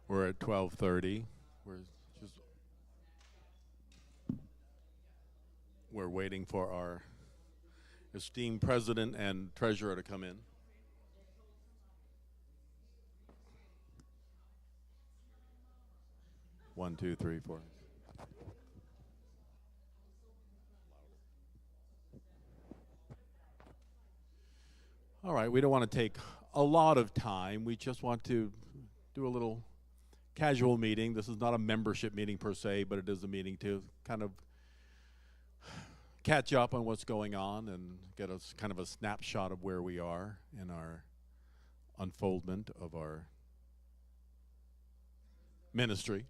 We're at 12:30. We're waiting for our esteemed president and treasurer to come in. One, two, three, four. All right, we don't want to take a lot of time. We just want to do a little casual meeting. This is not a membership meeting per se, but it is a meeting to kind of catch up on what's going on and get us kind of a snapshot of where we are in our unfoldment of our ministry.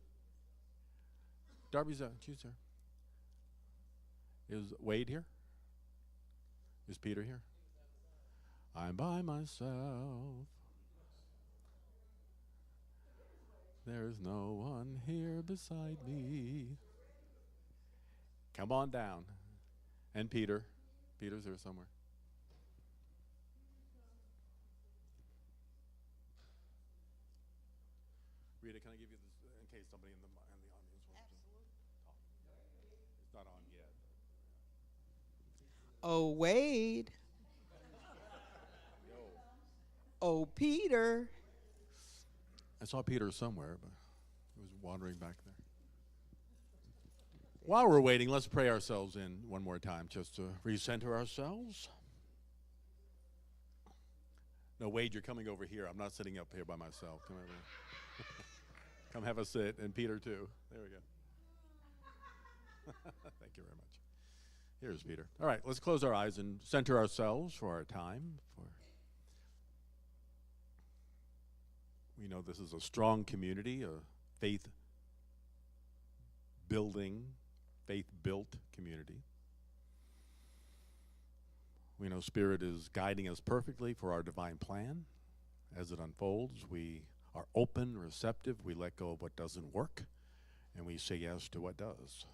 Darby's out. She's there. Is Wade here? Is Peter here? I'm by myself. There's no one here beside me. Come on down. And Peter. Peter's here somewhere. Rita, can I give you this in case somebody in the audience wants to talk? It's not on yet. Oh, Wade. Oh, Peter. I saw Peter somewhere, but he was wandering back there. While we're waiting, let's pray ourselves in one more time just to recenter ourselves. No, Wade, you're coming over here. I'm not sitting up here by myself. Come over here. Come have a sit, and Peter too. There we go. Thank you very much. Here's Peter. All right, let's close our eyes and center ourselves for our time. We know this is a strong community, a faith-building, faith-built community. We know Spirit is guiding us perfectly for our divine plan. As it unfolds, we are open, receptive, we let go of what doesn't work, and we say yes to what does.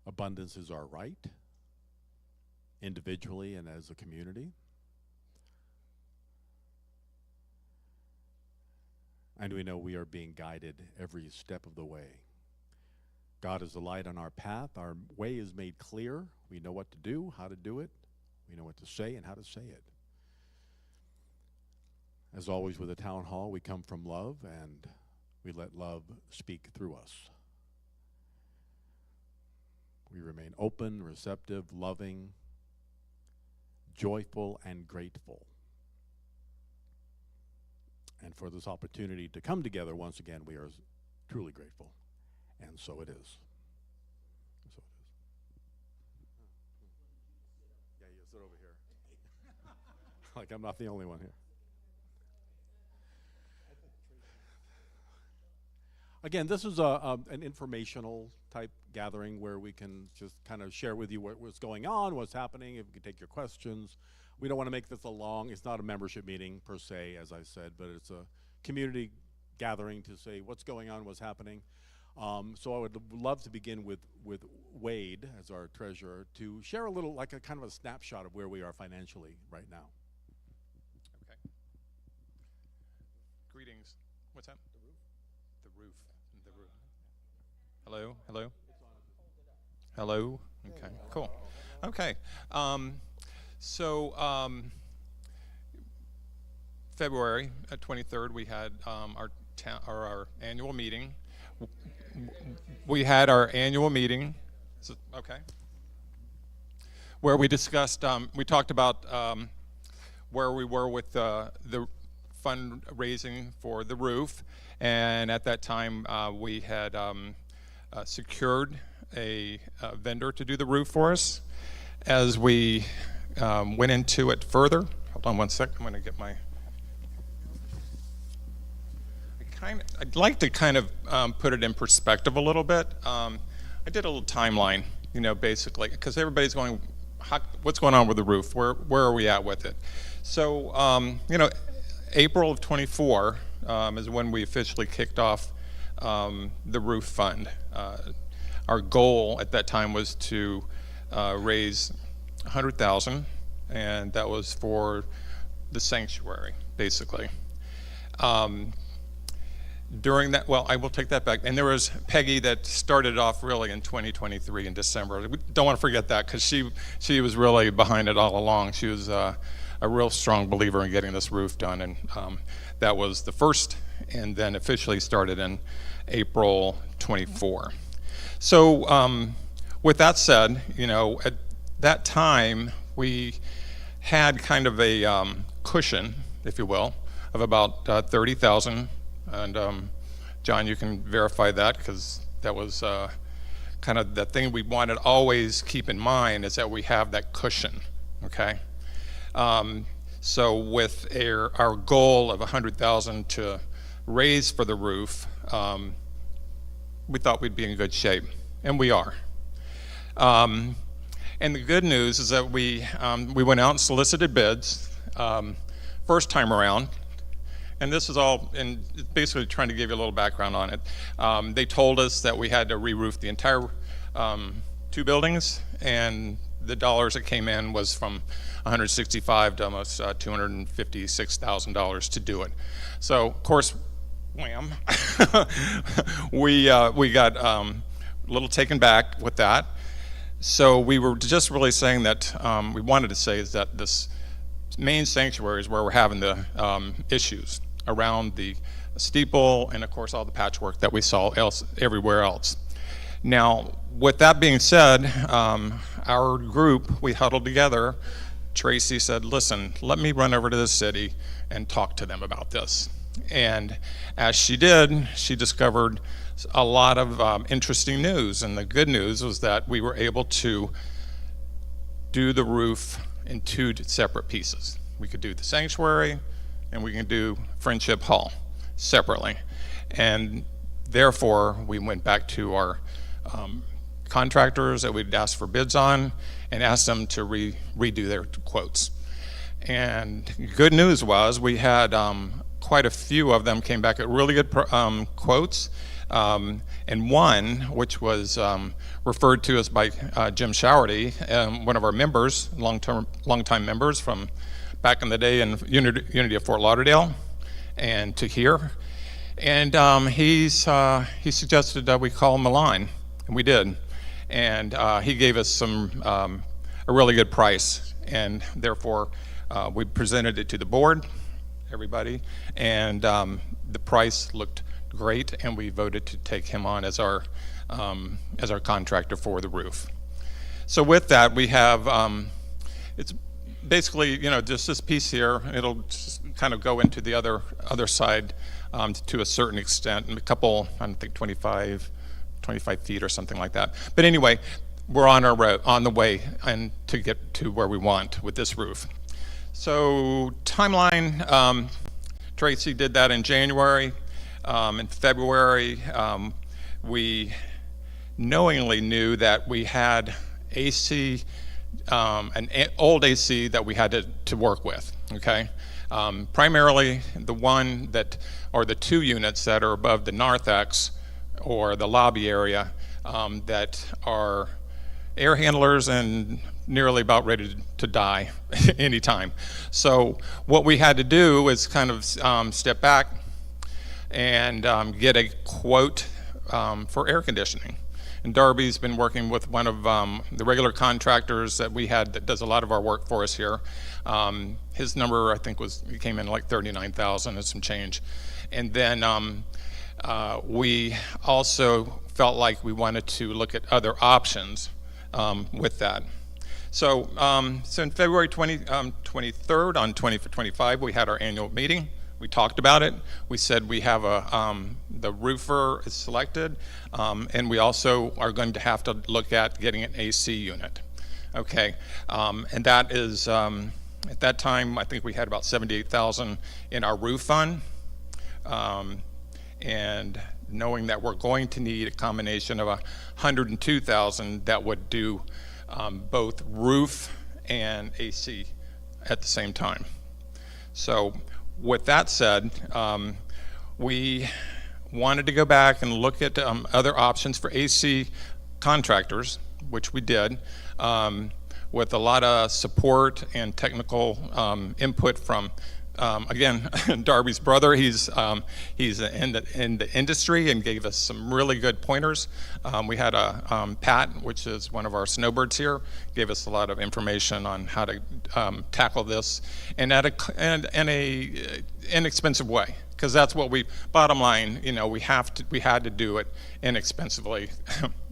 Abundance is our right, individually and as a community. And we know we are being guided every step of the way. God is the light on our path. Our way is made clear. We know what to do, how to do it. We know what to say and how to say it. As always with the town hall, we come from love and we let love speak through us. We remain open, receptive, loving, joyful, and grateful. And for this opportunity to come together once again, we are truly grateful. And so it is. So it is. Yeah, you sit over here. Like I'm not the only one here. Again, this is an informational type gathering where we can just kind of share with you what's going on, what's happening, if we can take your questions. We don't want to make this it's not a membership meeting per se, as I said, but it's a community gathering to say what's going on, what's happening. So I would love to begin with Wade as our treasurer to share a little, like a kind of a snapshot of where we are financially right now. Okay. Greetings. What's that? The roof. The roof. Hello? Hello? Hello? Okay, cool. Okay. February 23rd, we had our annual meeting. We had our annual meeting. Okay. Where we discussed, we talked about where we were with the fundraising for the roof, and at that time we had secured a vendor to do the roof for us. As we went into it further, hold on one sec, I'm going to get my, I'd like to kind of put it in perspective a little bit. I did a little timeline, basically, because everybody's going, what's going on with the roof? Where are we at with it? So, April of 24 is when we officially kicked off the roof fund. Our goal at that time was to raise $100,000, and that was for the sanctuary, basically. During that, well, I will take that back. And there was Peggy that started off really in 2023 in December. We don't want to forget that because she was really behind it all along. She was a real strong believer in getting this roof done, and that was the first, and then officially started in April 24. So with that said, you know, at that time we had kind of a cushion, if you will, of about 30,000. And John, you can verify that because that was kind of the thing we wanted to always keep in mind, is that we have that cushion, okay? So with our goal of 100,000 to raise for the roof, we thought we'd be in good shape, and we are. And the good news is that we went out and solicited bids first time around. And this is all, and basically trying to give you a little background on it. They told us that we had to re-roof the entire 2 buildings, and the dollars that came in was from $165,000 to almost $256,000 to do it. So of course, wham, we got a little taken back with that. So we were just really saying that we wanted to say is that this main sanctuary is where we're having the issues around the steeple, and of course all the patchwork that we saw everywhere else. Now, with that being said, our group, we huddled together. Tracy said, listen, let me run over to the city and talk to them about this. And as she did, she discovered a lot of interesting news. And the good news was that we were able to do the roof in 2 separate pieces. We could do the sanctuary, and we can do Friendship Hall separately. And therefore, we went back to our contractors that we'd asked for bids on and asked them to redo their quotes. And good news was we had quite a few of them came back at really good quotes. And one, which was referred to us by Jim Showerty, one of our members, long-time members from back in the day in Unity of Fort Lauderdale, and to here. And he suggested that we call him a line, and we did. And he gave us a really good price, and therefore we presented it to the board, everybody, and the price looked great, and we voted to take him on as our contractor for the roof. So with that, we have it's basically, you know, just this piece here. It'll just kind of go into the other side to a certain extent, and a couple, I think 25 feet or something like that. But anyway, we're on our road, on the way, and to get to where we want with this roof. So timeline, Tracy did that in January. In February, we knowingly knew that we had AC, an old AC that we had to work with, okay? Primarily the one that, or the 2 units that are above the narthex or the lobby area that are air handlers and nearly about ready to die anytime. So what we had to do was kind of step back and get a quote for air conditioning. And Darby's been working with one of the regular contractors that we had that does a lot of our work for us here. His number, I think, he came in like 39,000 and some change. And then we also felt like we wanted to look at other options with that. So, in February 23rd on 2025, we had our annual meeting. We talked about it. We said we have the roofer is selected, and we also are going to have to look at getting an AC unit. Okay, and that is, at that time, I think we had about 78,000 in our roof fund, and knowing that we're going to need a combination of 102,000 that would do both roof and AC at the same time. So with that said, we wanted to go back and look at other options for AC contractors, which we did, with a lot of support and technical input from, again, Darby's brother. He's in the industry and gave us some really good pointers. We had Pat, which is one of our snowbirds here, gave us a lot of information on how to tackle this, and in a inexpensive way, because that's what bottom line, we had to do it inexpensively.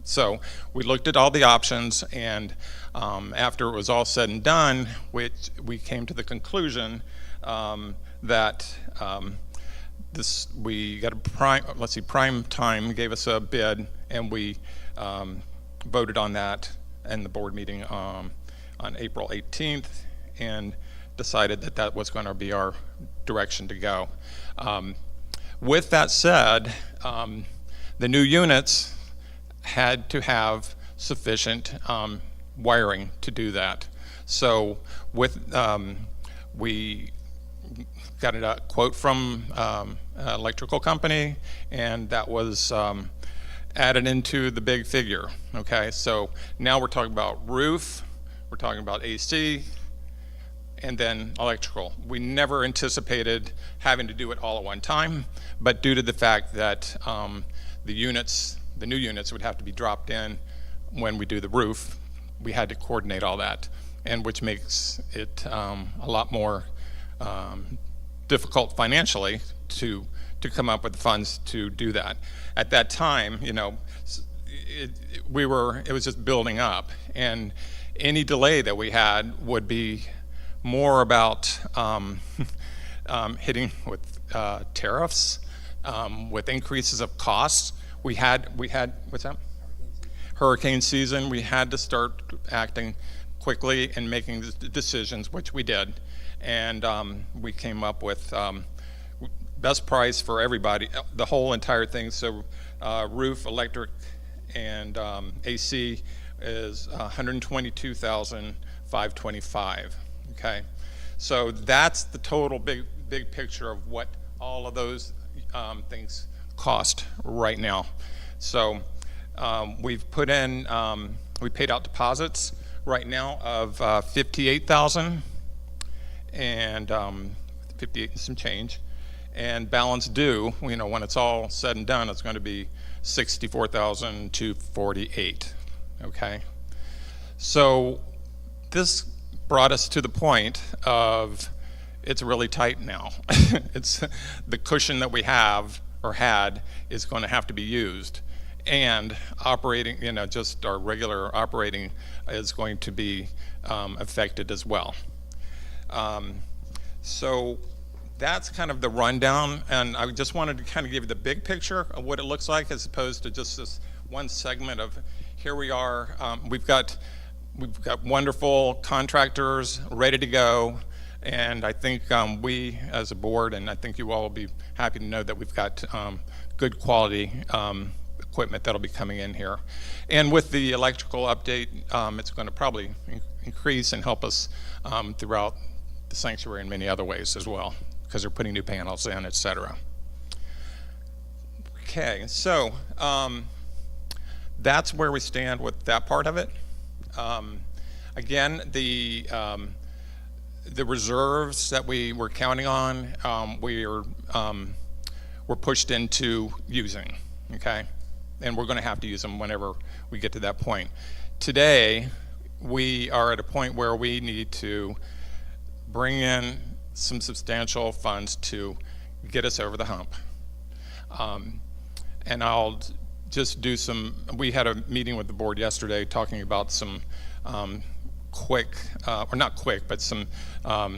So we looked at all the options, and after it was all said and done, we came to the conclusion that we got a Prime Time gave us a bid, and we voted on that in the board meeting on April 18th, and decided that that was going to be our direction to go. With that said, the new units had to have sufficient wiring to do that. So we got a quote from an electrical company, and that was added into the big figure. Okay, so now we're talking about roof, we're talking about AC, and then electrical. We never anticipated having to do it all at one time, but due to the fact that the new units would have to be dropped in when we do the roof, we had to coordinate all that, and which makes it a lot more difficult financially to come up with the funds to do that. At that time, it was just building up, and any delay that we had would be more about hitting with tariffs, with increases of costs. We had what's that? Hurricane season. We had to start acting quickly and making the decisions, which we did, and we came up with best price for everybody, the whole entire thing. So roof, electric, and AC is $122,525. Okay, so that's the total big picture of what all of those things cost right now. So we've put in, we paid out deposits right now of $58,000 and 58 and some change, and balance due, when it's all said and done, it's going to be $64,248. Okay, so this brought us to the point of it's really tight now. It's the cushion that we have or had is going to have to be used, and operating, just our regular operating is going to be affected as well. So that's kind of the rundown, and I just wanted to kind of give you the big picture of what it looks like, as opposed to just this one segment of here we are. We've got wonderful contractors ready to go, and I think we as a board, and I think you all will be happy to know that we've got good quality equipment that'll be coming in here. And with the electrical update, it's going to probably increase and help us throughout the sanctuary in many other ways as well, because they're putting new panels in, etc. Okay, so that's where we stand with that part of it. Again, the reserves that we were counting on, we're pushed into using, okay? And we're gonna have to use them whenever we get to that point. Today, we are at a point where we need to bring in some substantial funds to get us over the hump. And I'll just do we had a meeting with the board yesterday talking about some quick, or not quick, but some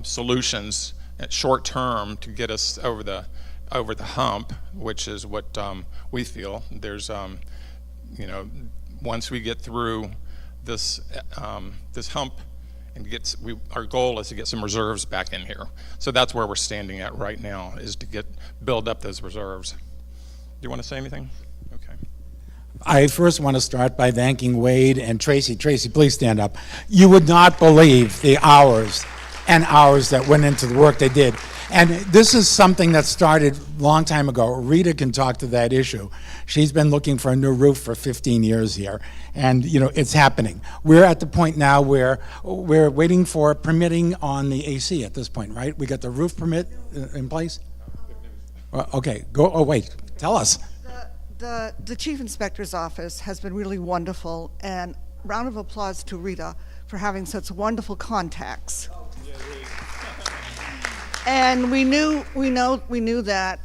solutions at short term to get us over the hump, which is what we feel. There's, once we get through this hump and our goal is to get some reserves back in here. So that's where we're standing at right now, is to build up those reserves. Do you want to say anything? Okay. I first want to start by thanking Wade and Tracy. Tracy, please stand up. You would not believe the hours and hours that went into the work they did. And this is something that started a long time ago. Rita can talk to that issue. She's been looking for a new roof for 15 years here, and it's happening. We're at the point now where we're waiting for permitting on the AC at this point, right? We got the roof permit in place? Okay, wait, tell us. The Chief Inspector's Office has been really wonderful, and round of applause to Rita for having such wonderful contacts. And we knew that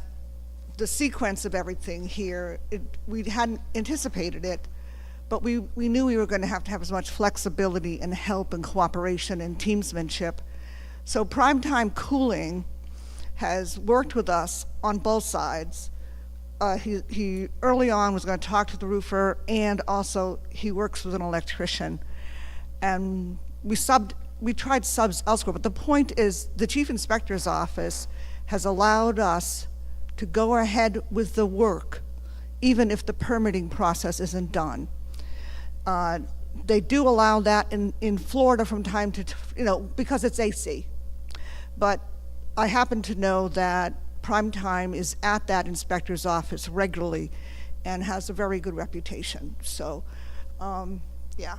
the sequence of everything here, we hadn't anticipated it, but we knew we were going to have as much flexibility and help and cooperation and teamsmanship. So Primetime Cooling has worked with us on both sides. He early on was going to talk to the roofer, and also he works with an electrician. And we tried subs elsewhere, but the point is the Chief Inspector's Office has allowed us to go ahead with the work, even if the permitting process isn't done. They do allow that in Florida from time to, because it's AC. But I happen to know that Primetime is at that inspector's office regularly and has a very good reputation. So, yeah,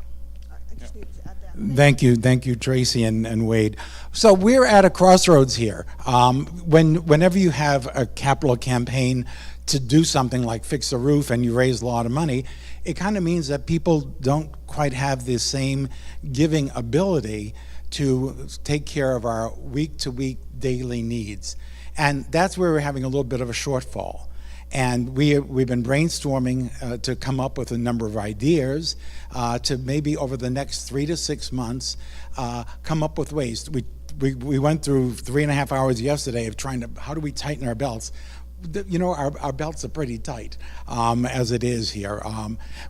I just needed to add that. Thank you, Tracy and Wade. So we're at a crossroads here. Whenever you have a capital campaign to do something like fix a roof and you raise a lot of money, it kind of means that people don't quite have the same giving ability to take care of our week-to-week daily needs. And that's where we're having a little bit of a shortfall. And we've been brainstorming to come up with a number of ideas to maybe over the next 3 to 6 months come up with ways. We went through 3.5 hours yesterday of trying to, how do we tighten our belts? Our belts are pretty tight as it is here.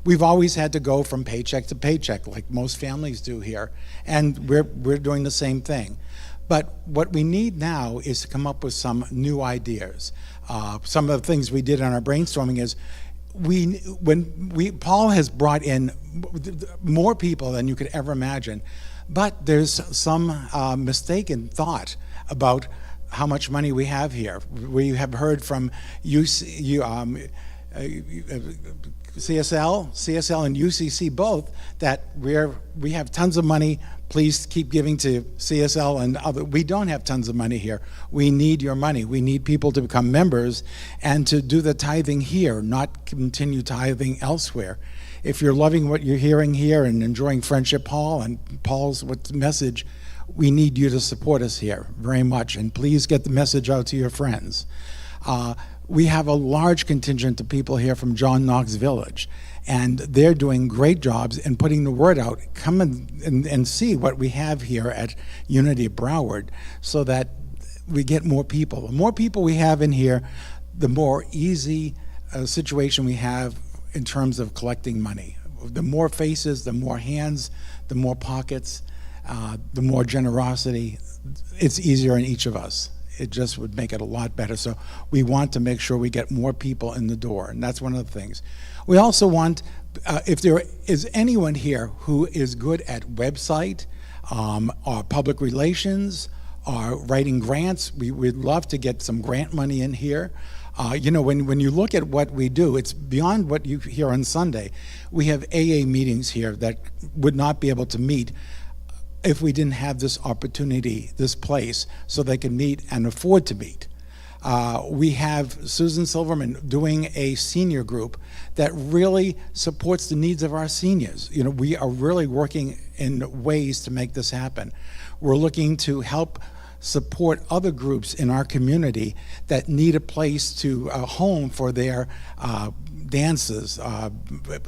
We've always had to go from paycheck to paycheck like most families do here, and we're doing the same thing. But what we need now is to come up with some new ideas. Some of the things we did in our brainstorming is Paul has brought in more people than you could ever imagine, but there's some mistaken thought about how much money we have here. We have heard from CSL and UCC both that we have tons of money. Please keep giving to CSL and other. We don't have tons of money here. We need your money. We need people to become members and to do the tithing here, not continue tithing elsewhere. If you're loving what you're hearing here and enjoying Friendship Hall and Paul's message, we need you to support us here very much. And please get the message out to your friends. We have a large contingent of people here from John Knox Village, and they're doing great jobs in putting the word out. Come and see what we have here at Unity of Broward so that we get more people. The more people we have in here, the more easy situation we have in terms of collecting money. The more faces, the more hands, the more pockets, the more generosity. It's easier in each of us. It just would make it a lot better. So we want to make sure we get more people in the door, and that's one of the things. We also want, if there is anyone here who is good at website, or public relations, or writing grants, we'd love to get some grant money in here. When you look at what we do, it's beyond what you hear on Sunday. We have AA meetings here that would not be able to meet if we didn't have this opportunity, this place, so they can meet and afford to meet. We have Susan Silverman doing a senior group that really supports the needs of our seniors. We are really working in ways to make this happen. We're looking to help support other groups in our community that need a place a home for their dances,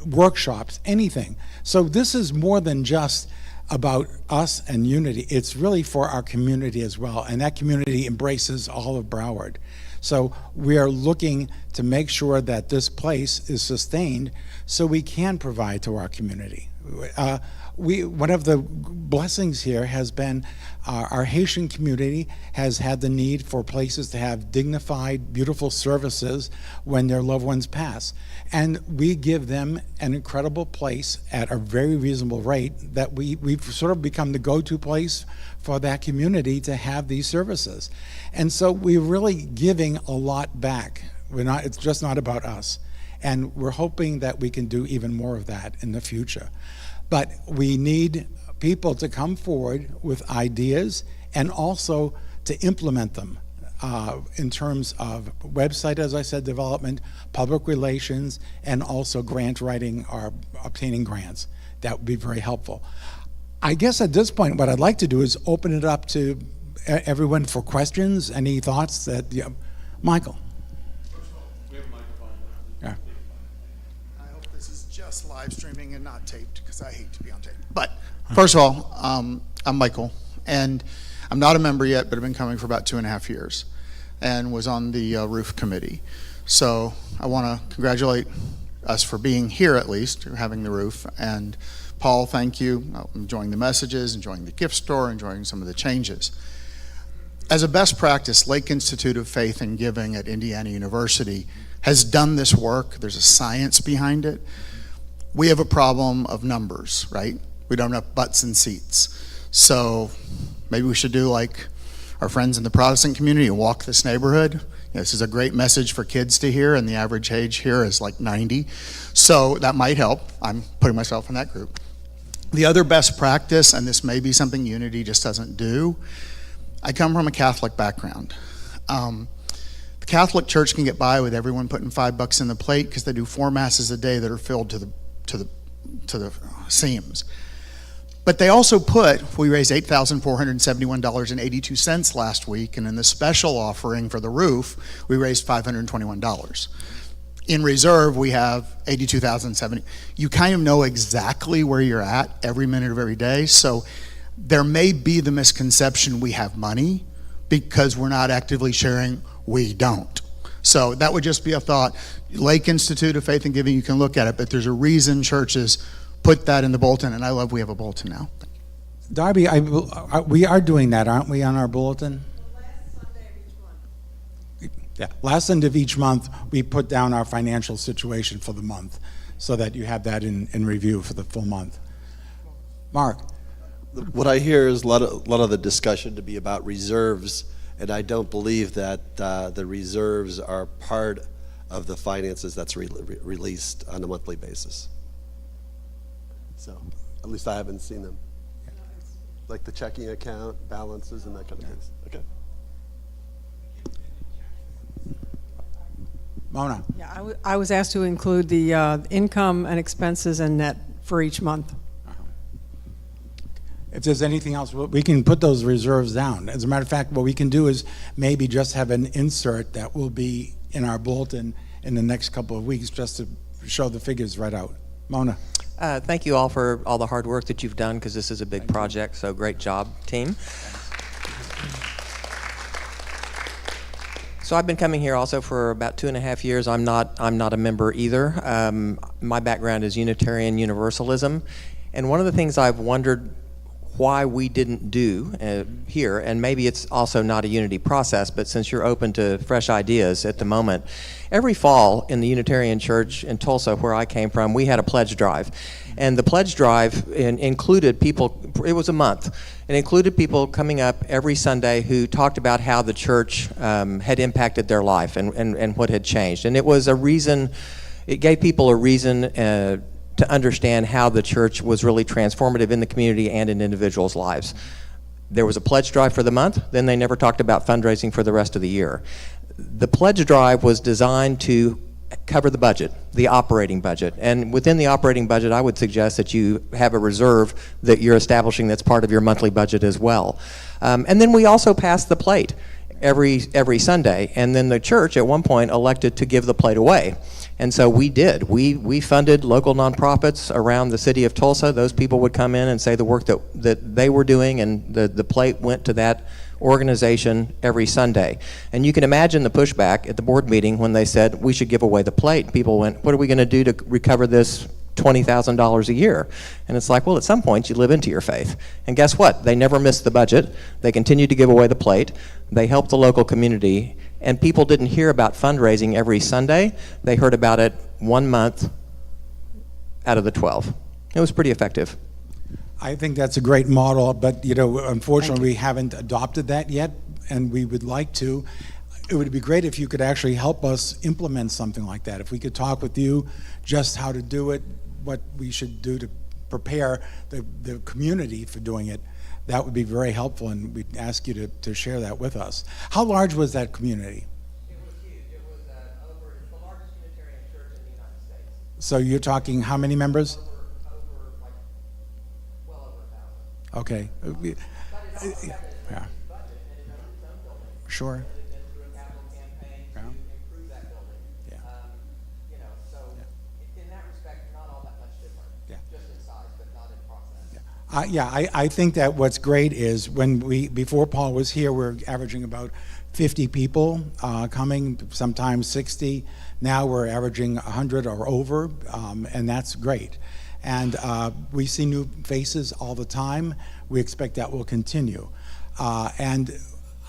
workshops, anything. So this is more than just about us and Unity. It's really for our community as well, and that community embraces all of Broward. So we are looking to make sure that this place is sustained so we can provide to our community. One of the blessings here has been our Haitian community has had the need for places to have dignified, beautiful services when their loved ones pass. And we give them an incredible place at a very reasonable rate that we've sort of become the go-to place for that community to have these services. And so we're really giving a lot back. It's just not about us. And we're hoping that we can do even more of that in the future. But we need people to come forward with ideas and also to implement them in terms of website, as I said, development, public relations, and also grant writing or obtaining grants. That would be very helpful. I guess at this point, what I'd like to do is open it up to everyone for questions. Any thoughts that, Michael? Yeah. I hope this is just live streaming and not taped, because I hate to be on tape. But first of all, I'm Michael, and I'm not a member yet, but I've been coming for about 2.5 years, and was on the roof committee. So I want to congratulate us for being here, at least, or having the roof. And Paul, thank you. I'm enjoying the messages, enjoying the gift store, enjoying some of the changes. As a best practice, Lake Institute of Faith and Giving at Indiana University has done this work. There's a science behind it. We have a problem of numbers, right? We don't have butts and seats. So maybe we should do like our friends in the Protestant community and walk this neighborhood. This is a great message for kids to hear, and the average age here is like 90. So that might help. I'm putting myself in that group. The other best practice, and this may be something Unity just doesn't do, I come from a Catholic background. The Catholic Church can get by with everyone putting $5 in the plate because they do 4 masses a day that are filled to the seams. But they also we raised $8,471.82 last week, and in the special offering for the roof, we raised $521. In reserve, we have $82,070. You kind of know exactly where you're at every minute of every day, so there may be the misconception we have money because we're not actively sharing. We don't. So that would just be a thought. Lake Institute of Faith and Giving, you can look at it, but there's a reason churches put that in the bulletin, and I love we have a bulletin now. Darby, we are doing that, aren't we, on our bulletin? Last Sunday of each month. Yeah, last Sunday of each month, we put down our financial situation for the month so that you have that in review for the full month. Mark? What I hear is a lot of the discussion to be about reserves, and I don't believe that the reserves are part of the finances that's released on a monthly basis. So, at least I haven't seen them. Like the checking account, balances, and that kind of thing. Okay. Mona? Yeah, I was asked to include the income and expenses and net for each month. If there's anything else, we can put those reserves down. As a matter of fact, what we can do is maybe just have an insert that will be in our bulletin in the next couple of weeks just to show the figures right out. Mona? Thank you all for all the hard work that you've done, because this is a big project, so great job, team. So I've been coming here also for about 2.5 years. I'm not a member either. My background is Unitarian Universalism, and one of the things I've wondered why we didn't do here, and maybe it's also not a unity process, but since you're open to fresh ideas at the moment, every fall in the Unitarian Church in Tulsa, where I came from, we had a pledge drive. And the pledge drive included people, it was a month, it included people coming up every Sunday who talked about how the church had impacted their life and what had changed. And it was a reason, it gave people a reason to understand how the church was really transformative in the community and in individuals' lives. There was a pledge drive for the month, then they never talked about fundraising for the rest of the year. The pledge drive was designed to cover the budget, the operating budget. And within the operating budget, I would suggest that you have a reserve that you're establishing that's part of your monthly budget as well. And then we also passed the plate every Sunday. And then the church at one point elected to give the plate away. And so we did. We funded local nonprofits around the city of Tulsa. Those people would come in and say the work that they were doing, and the plate went to that organization every Sunday. And you can imagine the pushback at the board meeting when they said we should give away the plate. People went, what are we going to do to recover this $20,000 a year. And it's like, well, at some point you live into your faith. And guess what? They never missed the budget. They continued to give away the plate. They helped the local community. And people didn't hear about fundraising every Sunday. They heard about it 1 month out of the 12. It was pretty effective. I think that's a great model, but unfortunately, we haven't adopted that yet, and we would like to. It would be great if you could actually help us implement something like that. If we could talk with you just how to do it, what we should do to prepare the community for doing it, that would be very helpful, and we'd ask you to share that with us. How large was that community? It was huge. It was the largest Unitarian church in the United States. So you're talking how many members? Well over 1,000. Okay. Yeah. Sure. Yeah. Yeah. So in that respect, not all that much different. Yeah. Just in size, but not in process. I think that what's great is before Paul was here, we're averaging about 50 people coming, sometimes 60. Now we're averaging 100 or over, and that's great. And we see new faces all the time. We expect that will continue. And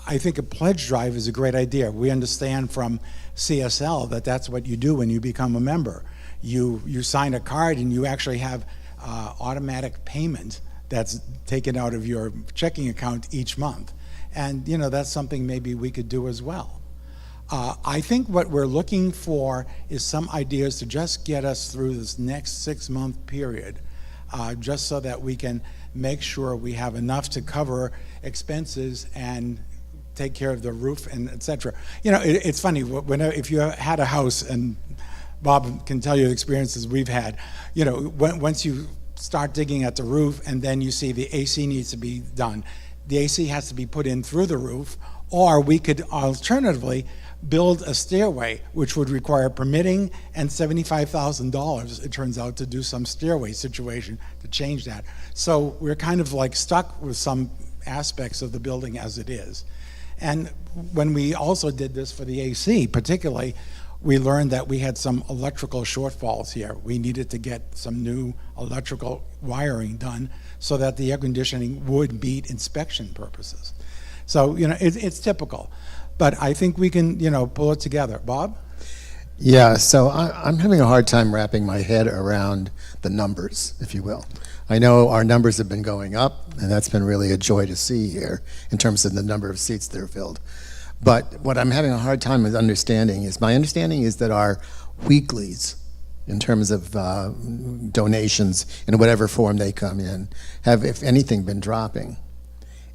I think a pledge drive is a great idea. We understand from CSL that that's what you do when you become a member. You sign a card and you actually have automatic payment that's taken out of your checking account each month. And that's something maybe we could do as well. I think what we're looking for is some ideas to just get us through this next 6-month period, just so that we can make sure we have enough to cover expenses and take care of the roof and et cetera. It's funny, if you had a house, and Bob can tell you the experiences we've had, once you start digging at the roof and then you see the AC needs to be done, the AC has to be put in through the roof, or we could alternatively build a stairway, which would require permitting and $75,000, it turns out, to do some stairway situation to change that. So we're kind of like stuck with some aspects of the building as it is. And when we also did this for the AC, particularly, we learned that we had some electrical shortfalls here. We needed to get some new electrical wiring done so that the air conditioning would meet inspection purposes. So, it's typical. But I think we can, pull it together. Bob? Yeah, so I'm having a hard time wrapping my head around the numbers, if you will. I know our numbers have been going up, and that's been really a joy to see here in terms of the number of seats that are filled. But what I'm having a hard time with understanding is that our weeklies, in terms of donations in whatever form they come in, have, if anything, been dropping.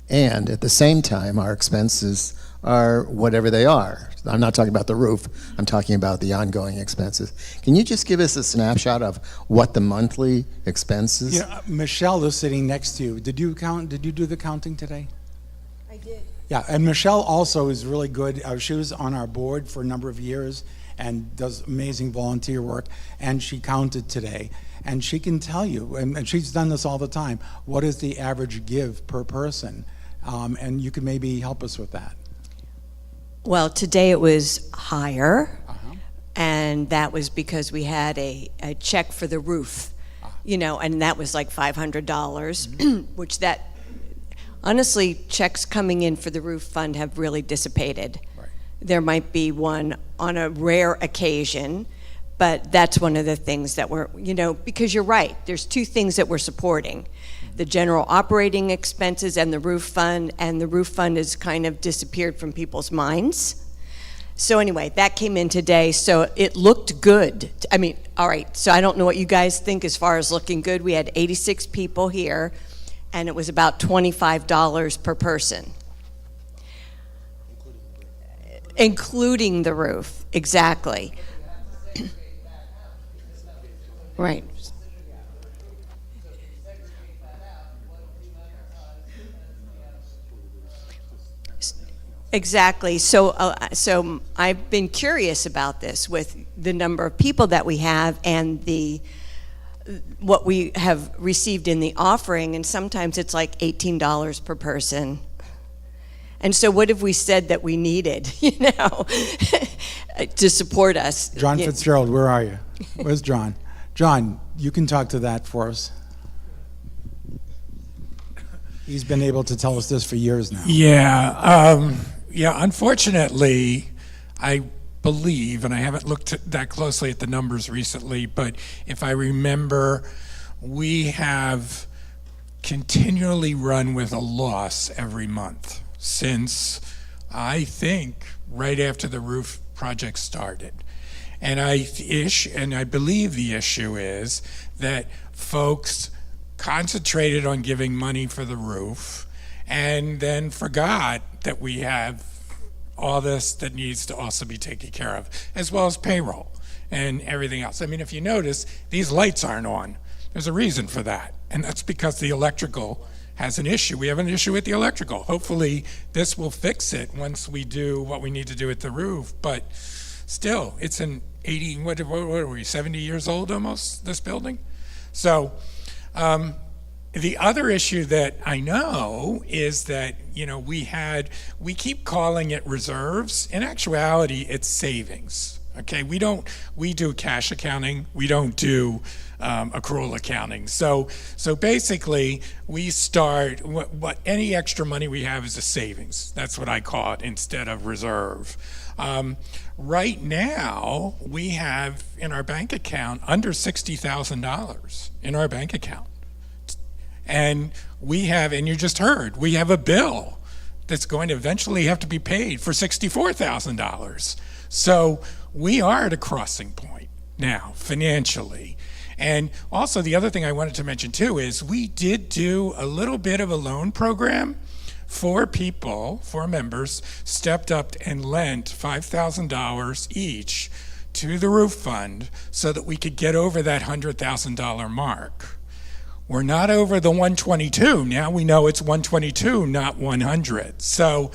And at the same time, our expenses are whatever they are. I'm not talking about the roof, I'm talking about the ongoing expenses. Can you just give us a snapshot of what the monthly expenses? Michelle is sitting next to you. Did you do the counting today? I did. Yeah, and Michelle also is really good. She was on our board for a number of years and does amazing volunteer work, and she counted today. And she can tell you, and she's done this all the time, what is the average give per person? And you can maybe help us with that. Well, today it was higher, and that was because we had a check for the roof, and that was like $500, which that, honestly, checks coming in for the roof fund have really dissipated. Right. There might be one on a rare occasion, but that's one of the things that we're, because you're right, there's two things that we're supporting. The general operating expenses and the roof fund has kind of disappeared from people's minds. So anyway, that came in today, so it looked good. I mean, all right, so I don't know what you guys think as far as looking good. We had 86 people here, and it was about $25 per person. Including the roof, exactly. Right. Exactly. So I've been curious about this with the number of people that we have and what we have received in the offering, and sometimes it's like $18 per person. And so what have we said that we needed, to support us? John Fitzgerald, where are you? Where's John? John, you can talk to that for us. He's been able to tell us this for years now. Yeah, unfortunately, I believe, and I haven't looked that closely at the numbers recently, but if I remember, we have continually run with a loss every month since, I think, right after the roof project started. And I believe the issue is that folks concentrated on giving money for the roof and then forgot that we have all this that needs to also be taken care of, as well as payroll and everything else. I mean, if you notice, these lights aren't on. There's a reason for that, and that's because the electrical has an issue. We have an issue with the electrical. Hopefully, this will fix it once we do what we need to do with the roof, but still, it's an 80, what are we, 70 years old almost, this building? So, the other issue that I know is that, we keep calling it reserves. In actuality, it's savings. Okay, we do cash accounting. We don't do accrual accounting. So basically, we start, what any extra money we have is a savings. That's what I call it instead of reserve. Right now, we have in our bank account under $60,000 in our bank account. And we have, and you just heard, we have a bill that's going to eventually have to be paid for $64,000. So we are at a crossing point now, financially. And also the other thing I wanted to mention too is we did do a little bit of a loan program for people, for members, stepped up and lent $5,000 each to the roof fund so that we could get over that $100,000 mark. We're not over the 122. Now we know it's 122, not 100. So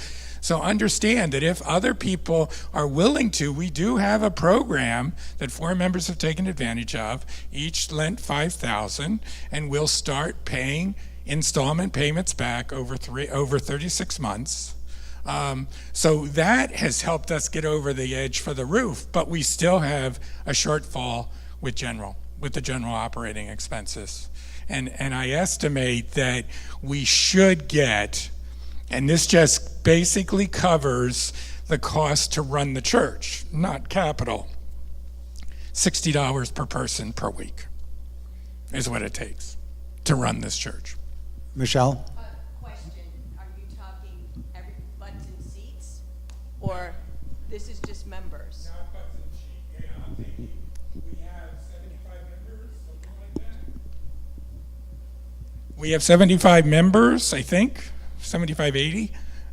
understand that if other people are willing to, we do have a program that 4 members have taken advantage of. Each lent $5,000, and we'll start paying installment payments back over 36 months. So that has helped us get over the edge for the roof, but we still have a shortfall with the general operating expenses. And I estimate that we should get, and this just basically covers the cost to run the church, not capital, $60 per person per week is what it takes to run this church. Michelle? Question, are you talking every butts and seats, or this is just members? Not butts and seats, yeah, I'm thinking we have 75 members, something like that. We have 75 members, I think, 75, 80.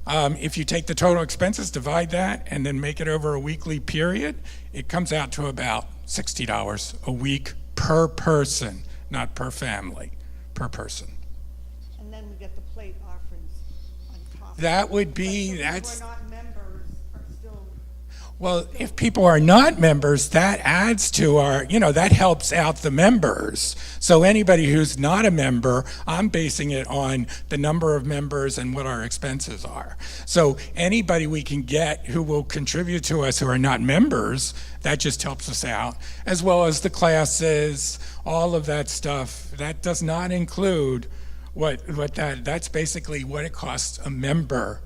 If you take the total expenses, divide that, and then make it over a weekly period, it comes out to about $60 a week per person, not per family, per person. And then we get the plate offerings on top. That would be, But if that's, we're not members, are still. well, if people are not members, that adds to our, that helps out the members. So anybody who's not a member, I'm basing it on the number of members and what our expenses are. So anybody we can get who will contribute to us who are not members, that just helps us out, as well as the classes, all of that stuff. That does not include that's basically what it costs a member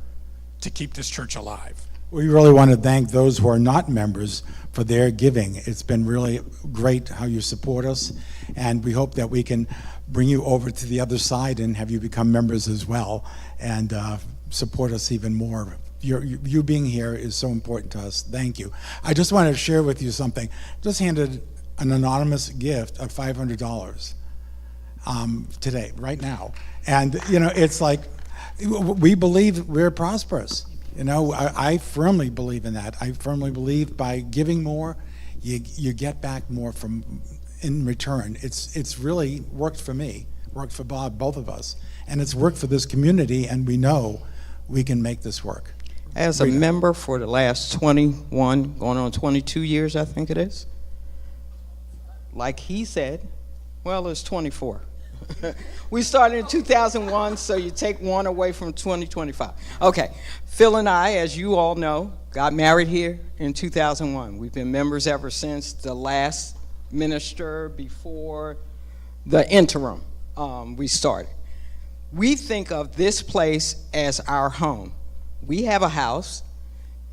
to keep this church alive. We really want to thank those who are not members for their giving. It's been really great how you support us, and we hope that we can bring you over to the other side and have you become members as well and support us even more. You being here is so important to us. Thank you. I just wanted to share with you something. Just handed an anonymous gift of $500 today, right now. And, it's like, we believe we're prosperous. I firmly believe in that. I firmly believe by giving more, you get back more in return. It's really worked for me, worked for Bob, both of us, and it's worked for this community, and we know we can make this work. As a member for the last 21, going on 22 years, I think it is. Like he said, well, it's 24. We started in 2001, so you take one away from 2025. Okay, Phil and I, as you all know, got married here in 2001. We've been members ever since. The last minister before the interim we started. We think of this place as our home. We have a house.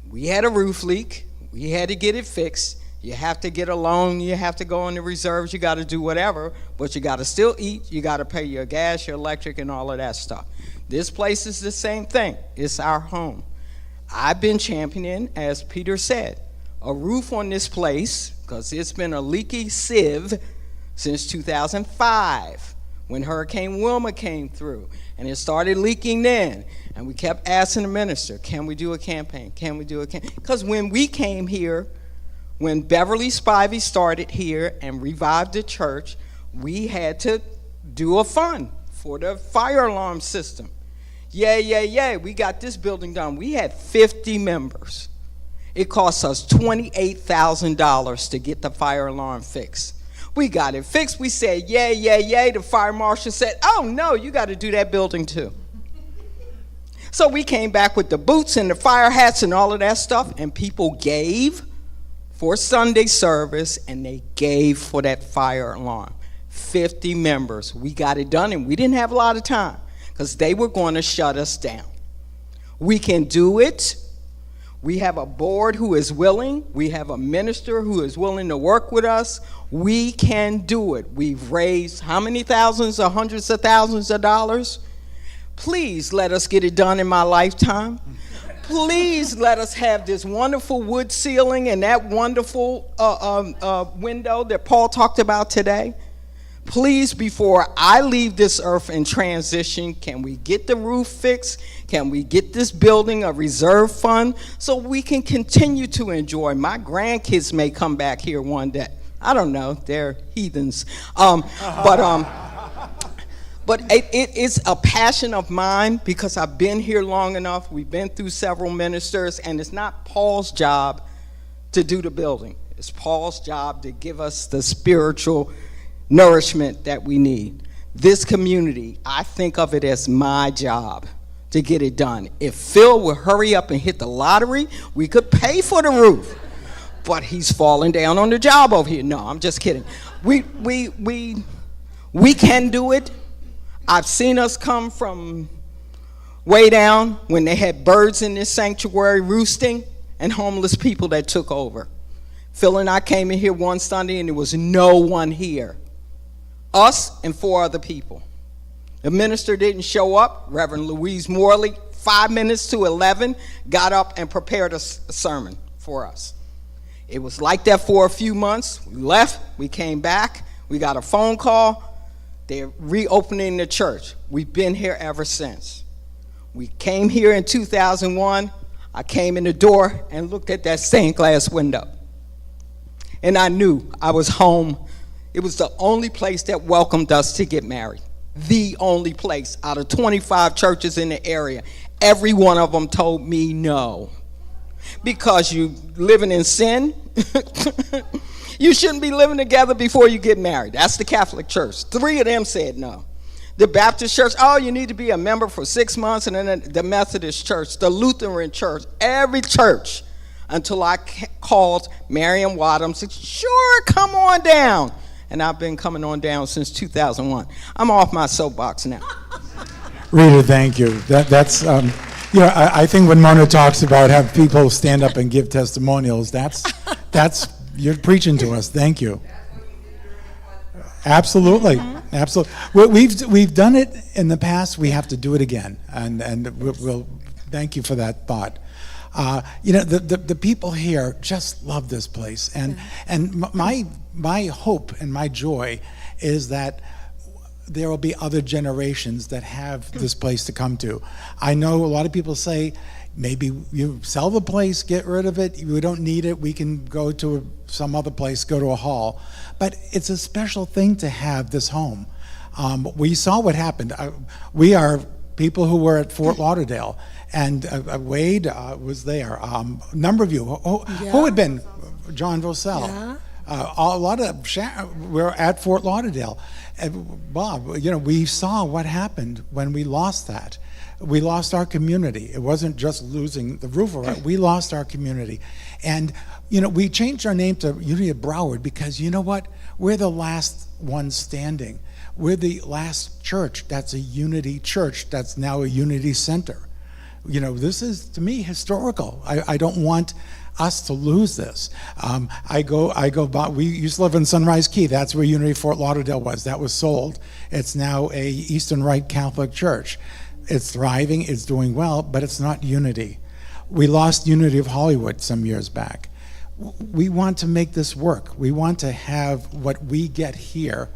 We had a roof leak. We had to get it fixed. You have to get a loan. You have to go on the reserves. You got to do whatever, but you got to still eat. You got to pay your gas, your electric, and all of that stuff. This place is the same thing. It's our home. I've been championing, as Peter said, a roof on this place, because it's been a leaky sieve since 2005 when Hurricane Wilma came through, and it started leaking then. And we kept asking the minister, can we do a campaign? Can we do a campaign? Because when we came here, when Beverly Spivey started here and revived the church, we had to do a fund for the fire alarm system. Yay, we got this building done. We had 50 members. It cost us $28,000 to get the fire alarm fixed. We got it fixed. We said, yay. The fire marshal said, oh no, you got to do that building too. So we came back with the boots and the fire hats and all of that stuff, and people gave for Sunday service, and they gave for that fire alarm. 50 members. We got it done, and we didn't have a lot of time because they were going to shut us down. We can do it. We have a board who is willing. We have a minister who is willing to work with us. We can do it. We've raised how many thousands or hundreds of thousands of dollars? Please let us get it done in my lifetime. Please let us have this wonderful wood ceiling and that wonderful window that Paul talked about today. Please, before I leave this earth and transition, can we get the roof fixed? Can we get this building a reserve fund so we can continue to enjoy? My grandkids may come back here one day. I don't know, they're heathens. But it's a passion of mine because I've been here long enough. We've been through several ministers, and it's not Paul's job to do the building. It's Paul's job to give us the spiritual nourishment that we need. This community, I think of it as my job to get it done. If Phil would hurry up and hit the lottery, we could pay for the roof. But he's falling down on the job over here. No, I'm just kidding. We can do it. I've seen us come from way down when they had birds in this sanctuary roosting and homeless people that took over. Phil and I came in here one Sunday and there was no one here. Us and 4 other people. The minister didn't show up. Reverend Louise Morley, 5 minutes to 11, got up and prepared a sermon for us. It was like that for a few months. We left, we came back, we got a phone call. They're reopening the church. We've been here ever since. We came here in 2001. I came in the door and looked at that stained glass window. And I knew I was home. It was the only place that welcomed us to get married. The only place out of 25 churches in the area. Every one of them told me no. Because you living in sin. You shouldn't be living together before you get married. That's the Catholic Church. 3 of them said no. The Baptist Church, oh, you need to be a member for 6 months, and then the Methodist Church, the Lutheran Church, every church, until I called Marion Wadham, said, sure, come on down. And I've been coming on down since 2001. I'm off my soapbox now. Rita, thank you. That's I think when Mona talks about have people stand up and give testimonials, that's you're preaching to us. Thank you. Absolutely, absolutely. We've done it in the past. We have to do it again, and we'll thank you for that thought. The people here just love this place, and my hope and my joy is that there will be other generations that have this place to come to. I know a lot of people say, maybe you sell the place, get rid of it, we don't need it, we can go to some other place, go to a hall. But it's a special thing to have this home. We saw what happened. We are people who were at Fort Lauderdale, and Wade was there. A number of you, who had been? John Vosell. Yeah. A lot of we're at Fort Lauderdale. And Bob, we saw what happened when we lost that. We lost our community. It wasn't just losing the roof over it. We lost our community. And, you know, we changed our name to Unity of Broward because, you know what? We're the last one standing. We're the last church that's a Unity church that's now a Unity Center. You know, this is, to me, historical. I don't want us to lose this. I go by, we used to live in Sunrise Key. That's where Unity Fort Lauderdale was. That was sold. It's now a Eastern Rite Catholic church. It's thriving, it's doing well, but it's not Unity. We lost Unity of Hollywood some years back. We want to make this work. We want to have what we get here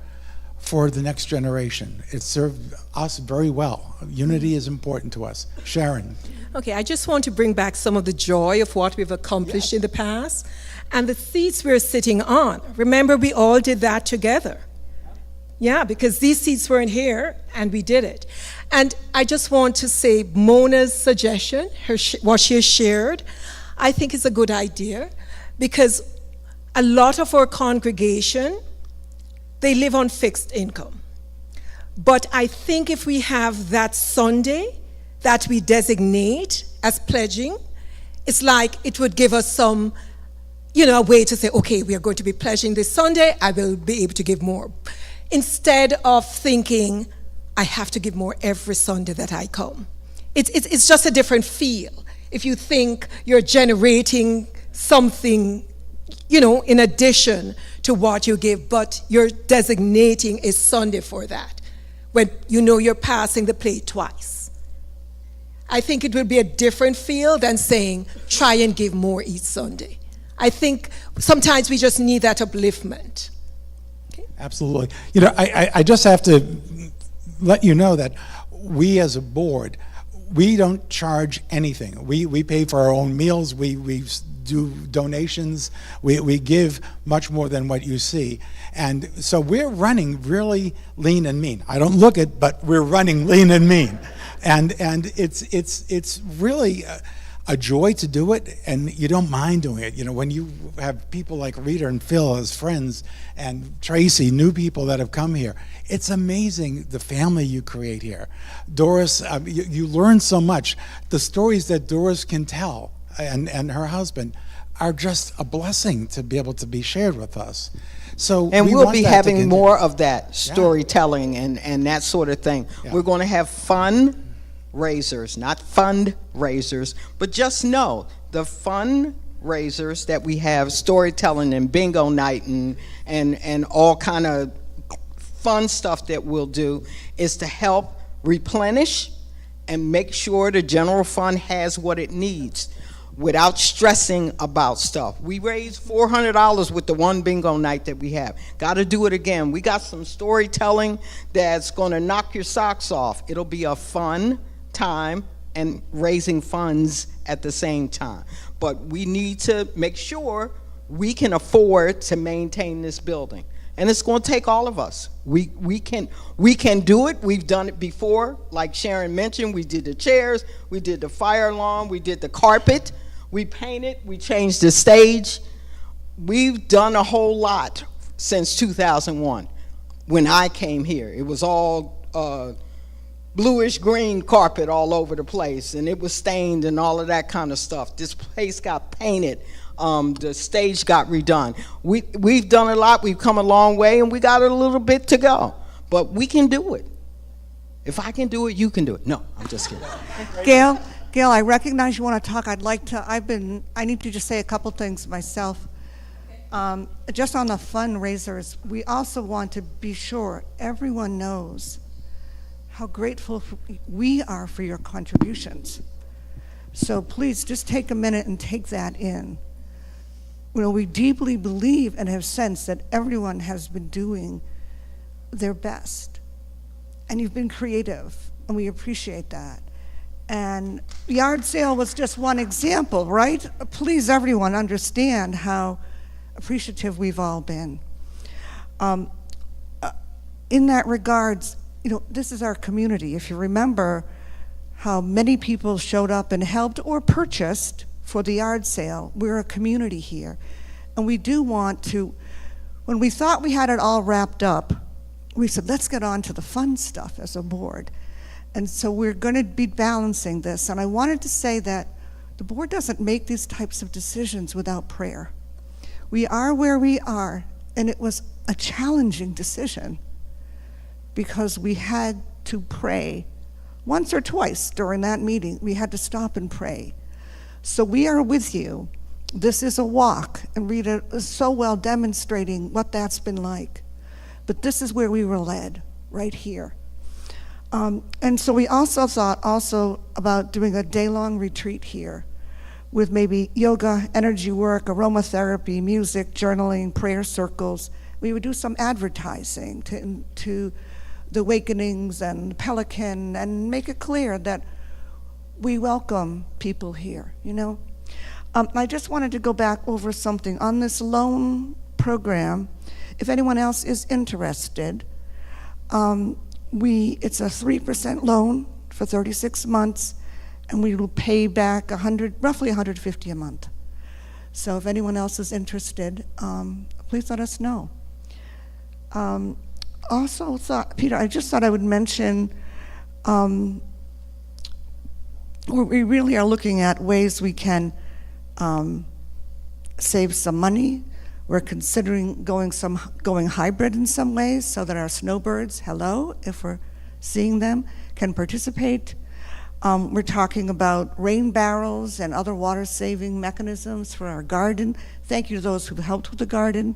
for the next generation. It served us very well. Unity is important to us. Sharon. Okay, I just want to bring back some of the joy of what we've accomplished in the past and the seats we're sitting on. Remember, we all did that together. Yeah, because these seats weren't here, and we did it. And I just want to say Mona's suggestion, what she has shared, I think is a good idea, because a lot of our congregation, they live on fixed income. But I think if we have that Sunday that we designate as pledging, it's like it would give us some, you know, a way to say, okay, we are going to be pledging this Sunday, I will be able to give more. Instead of thinking, I have to give more every Sunday that I come. It's just a different feel. If you think you're generating something, you know, in addition to what you give, but you're designating a Sunday for that, when you know you're passing the plate twice. I think it would be a different feel than saying, try and give more each Sunday. I think sometimes we just need that upliftment. Absolutely. You know, I just have to let you know that we as a board, we don't charge anything. We pay for our own meals. We do donations. We give much more than what you see. And so we're running really lean and mean. I don't look it, but we're running lean and mean. And it's really a joy to do it, and you don't mind doing it. You know, when you have people like Rita and Phil as friends, and Tracy, new people that have come here, it's amazing the family you create here. Doris, you learn so much. The stories that Doris can tell, and her husband, are just a blessing to be able to be shared with us. So and we'll be having continue. more of that storytelling and that sort of thing. Yeah. We're going to have fundraisers, not fundraisers, but just know the fundraisers that we have, storytelling and bingo night and all kind of fun stuff that we'll do, is to help replenish and make sure the general fund has what it needs without stressing about stuff. We raised $400 with the one bingo night that we have. Got to do it again. We got some storytelling that's going to knock your socks off. It'll be a fun time and raising funds at the same time. But we need to make sure we can afford to maintain this building. And it's going to take all of us. We can do it. We've done it before. Like Sharon mentioned, we did the chairs, we did the fire alarm, we did the carpet, we painted, we changed the stage. We've done a whole lot since 2001 when I came here. It was all bluish green carpet all over the place, and it was stained and all of that kind of stuff. This place got painted. The stage got redone. We've done a lot. We've come a long way, and we got a little bit to go. But we can do it. If I can do it, you can do it. No, I'm just kidding. Gail, I recognize you want to talk. I need to just say a couple things myself. Just on the fundraisers, we also want to be sure everyone knows how grateful we are for your contributions. So please just take a minute and take that in. You know, we deeply believe and have sensed that everyone has been doing their best. And you've been creative, and we appreciate that. And the yard sale was just one example, right? Please, everyone, understand how appreciative we've all been. In that regards, you know, this is our community. If you remember how many people showed up and helped or purchased for the yard sale, we're a community here. And we do want to, when we thought we had it all wrapped up, we said, let's get on to the fun stuff as a board. And so we're going to be balancing this. And I wanted to say that the board doesn't make these types of decisions without prayer. We are where we are, and it was a challenging decision because we had to pray once or twice during that meeting. We had to stop and pray. So we are with you. This is a walk, and Rita is so well demonstrating what that's been like. But this is where we were led, right here. And so we also thought about doing a day-long retreat here with maybe yoga, energy work, aromatherapy, music, journaling, prayer circles. We would do some advertising to the Awakenings and Pelican and make it clear that we welcome people here, you know? I just wanted to go back over something on this loan program. If anyone else is interested, it's a 3% loan for 36 months, and we will pay back roughly $150 a month. So if anyone else is interested, please let us know. Also Peter, I just thought I would mention, we really are looking at ways we can save some money. We're considering going hybrid in some ways so that our snowbirds, if we're seeing them, can participate. We're talking about rain barrels and other water-saving mechanisms for our garden. Thank you to those who've helped with the garden.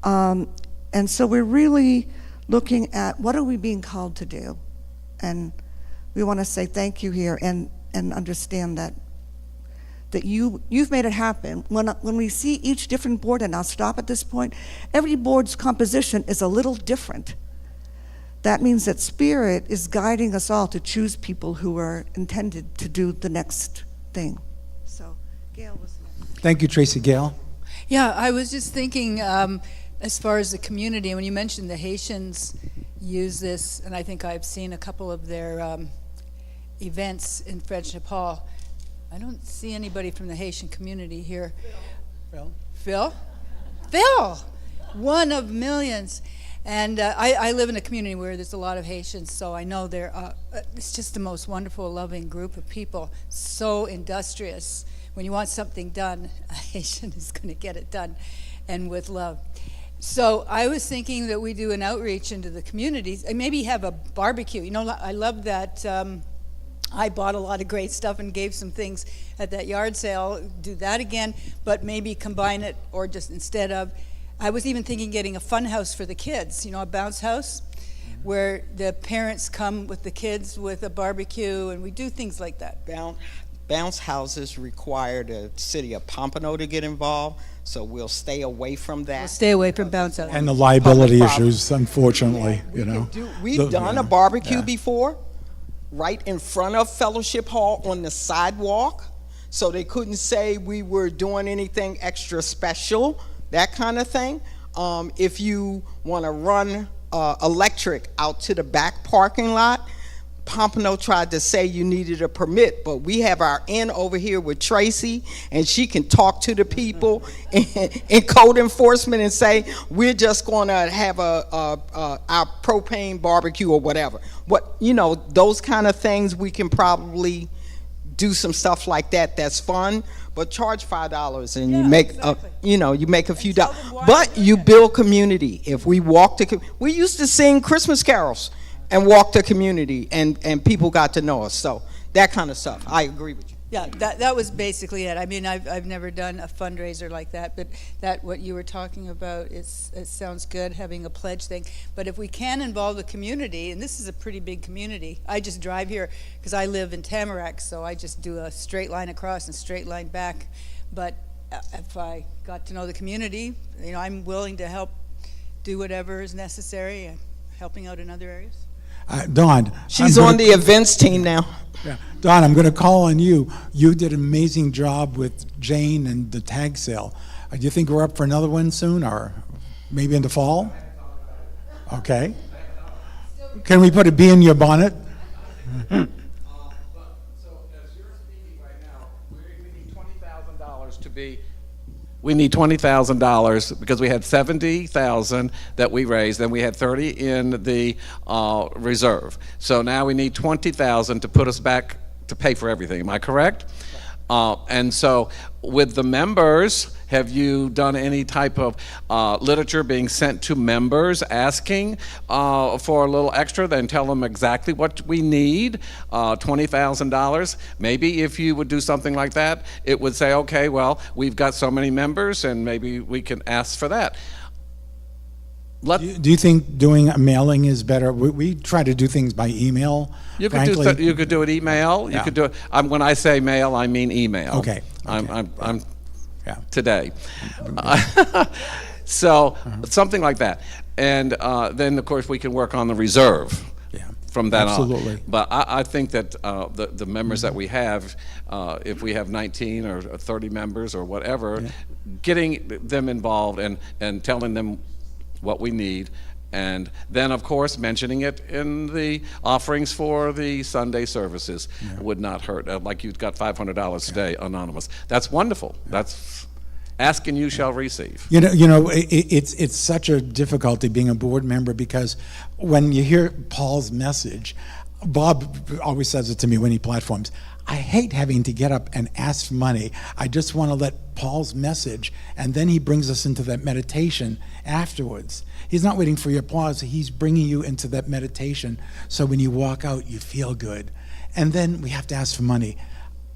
And so we're really looking at what are we being called to do. And we want to say thank you here and understand that you've made it happen. When we see each different board, and I'll stop at this point, every board's composition is a little different. That means that Spirit is guiding us all to choose people who are intended to do the next thing. So, Gail was next. Thank you, Tracy. Gail? Yeah, I was just thinking, as far as the community, when you mentioned the Haitians use this, and I think I've seen a couple of their events in Friendship Hall. I don't see anybody from the Haitian community here. Phil? One of millions. And I live in a community where there's a lot of Haitians, so I know it's just the most wonderful, loving group of people, so industrious. When you want something done, a Haitian is going to get it done, and with love. So I was thinking that we do an outreach into the communities, and maybe have a barbecue. You know, I love that I bought a lot of great stuff and gave some things at that yard sale. Do that again, but maybe combine it, or just instead of. I was even thinking getting a fun house for the kids, you know, a bounce house, where the parents come with the kids with a barbecue, and we do things like that. Bounce houses require the city of Pompano to get involved, so we'll stay away from that. We'll stay away from bounce houses. And the liability issues, unfortunately, you know. We've done a barbecue before, right in front of Fellowship Hall on the sidewalk, so they couldn't say we were doing anything extra special, that kind of thing. If you want to run electric out to the back parking lot, Pompano tried to say you needed a permit, but we have our in over here with Tracy, and she can talk to the people in code enforcement and say, we're just going to have our propane barbecue or whatever. Those kind of things, we can probably do some stuff like that that's fun, but charge $5 and you make you make a few dollars. But you build community. If we we used to sing Christmas carols and walk the community, and people got to know us. So that kind of stuff. I agree with you. Yeah, that was basically it. I mean, I've never done a fundraiser like that, but what you were talking about, it sounds good, having a pledge thing. But if we can involve the community, and this is a pretty big community. I just drive here because I live in Tamarack, so I just do a straight line across and straight line back. But if I got to know the community, I'm willing to help do whatever is necessary, helping out in other areas. Dawn. She's on the events team now. Yeah. Dawn, I'm going to call on you. You did an amazing job with Jane and the tag sale. Do you think we're up for another one soon, or maybe in the fall? Okay. Can we put a bee in your bonnet? So as you're speaking right now, we need $20,000 to be we need $20,000 because we had 70,000 that we raised, and we had 30 in the reserve. So now we need 20,000 to put us back to pay for everything. Am I correct? And so with the members, have you done any type of literature being sent to members asking for a little extra, then tell them exactly what we need, $20,000? Maybe if you would do something like that, it would say, okay, well, we've got so many members and maybe we can ask for that. Do you think doing a mailing is better? We try to do things by email. You could frankly. you could do it email. You Yeah. could do it. When I say mail, I mean email. Okay. I'm Yeah. today. So something like that, and then of course we can work on the reserve. From that Absolutely. on. But I think that the members that we have, if we have 19 or 30 members or whatever, getting them involved and telling them what we need, and then of course mentioning it in the offerings for the Sunday services would not hurt. Like you've got $500 today, anonymous. That's wonderful. That's ask and you shall receive. You know, it's such a difficulty being a board member, because when you hear Paul's message, Bob always says it to me when he platforms, I hate having to get up and ask for money. I just want to let Paul's message, and then he brings us into that meditation afterwards. He's not waiting for your applause. He's bringing you into that meditation, so when you walk out, you feel good. And then we have to ask for money.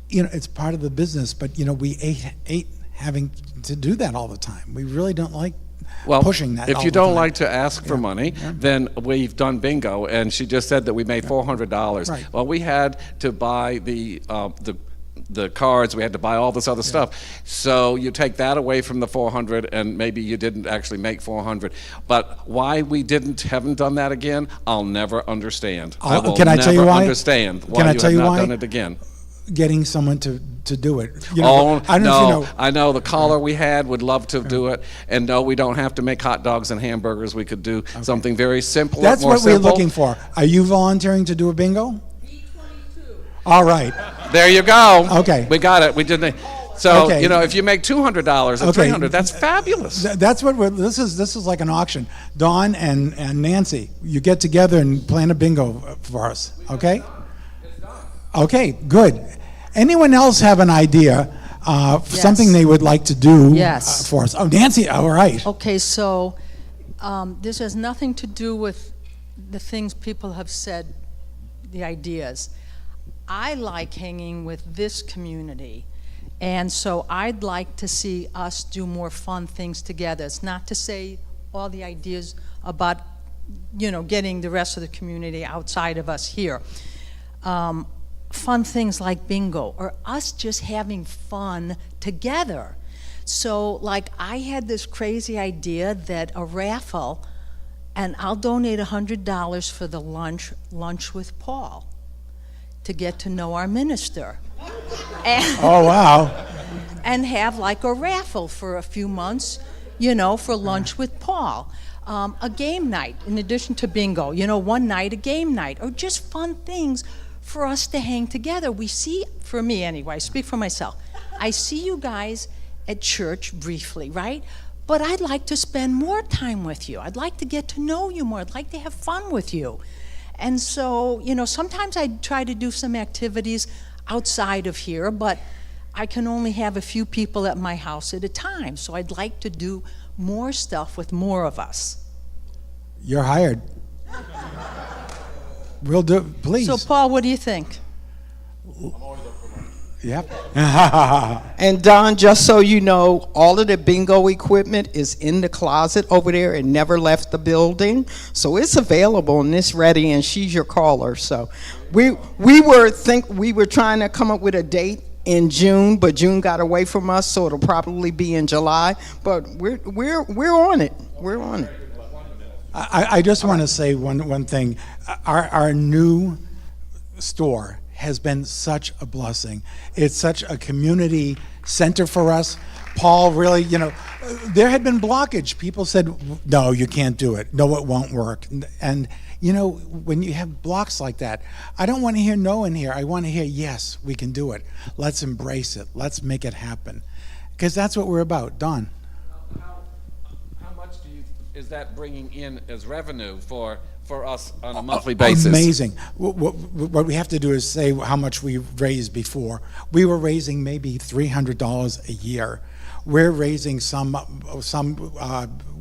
You know, it's part of the business, but, you know, we hate having to do that all the time. We really don't like pushing that. If you don't like to ask for money, then we've done bingo, and she just said that we made $400. Right. Well, we had to buy the cards, we had to buy all this other stuff. So you take that away from the 400, and maybe you didn't actually make 400. But why we haven't done that again, I'll never understand. I will Can I tell you never why? understand why Can I you tell have you not why? done it again. Getting someone to do it. You know, I know the caller we had would love to do it, and no, we don't have to make hot dogs and hamburgers. We could do something very simple. That's more what we're simple. looking for. Are you volunteering to do a bingo? All right. There you go. Okay. We got it. We didn't. So Okay. you know, if you make $200 or Okay. $300, that's fabulous. That's what this is like an auction. Dawn and Nancy, you get together and plan a bingo for us, okay? Okay, good. Anyone else have an idea for something they would like to do Yes. for us? Oh, Nancy, all right. Okay, so this has nothing to do with the things people have said, the ideas. I like hanging with this community, and so I'd like to see us do more fun things together. It's not to say all the ideas about, you know, getting the rest of the community outside of us here. Fun things like bingo, or us just having fun together. So, like, I had this crazy idea that a raffle, and I'll donate $100 for the lunch with Paul, to get to know our minister. And Oh, wow. and have like a raffle for a few months, you know, for lunch with Paul. A game night, in addition to bingo, you know, one night a game night, or just fun things for us to hang together. We see, for me anyway, I speak for myself, I see you guys at church briefly, right? But I'd like to spend more time with you. I'd like to get to know you more. I'd like to have fun with you. And so, you know, sometimes I try to do some activities outside of here, but I can only have a few people at my house at a time. So I'd like to do more stuff with more of us. You're hired. We'll do it, please. So, Paul, what do you think? Yep. And Don, just so you know, all of the bingo equipment is in the closet over there. It never left the building. So it's available and it's ready, and she's your caller. So we were trying to come up with a date in June, but June got away from us, so it'll probably be in July. But we're on it. We're on it. I just want to say one thing. Our new store has been such a blessing. It's such a community center for us. Paul, really, you know, there had been blockage. People said, no, you can't do it. No, it won't work. And, you know, when you have blocks like that, I don't want to hear no in here. I want to hear, yes, we can do it. Let's embrace it. Let's make it happen. because that's what we're about. Don? How much is that bringing in as revenue for us on a monthly basis? Amazing. What we have to do is say how much we raised before. We were raising maybe $300 a year. We're raising some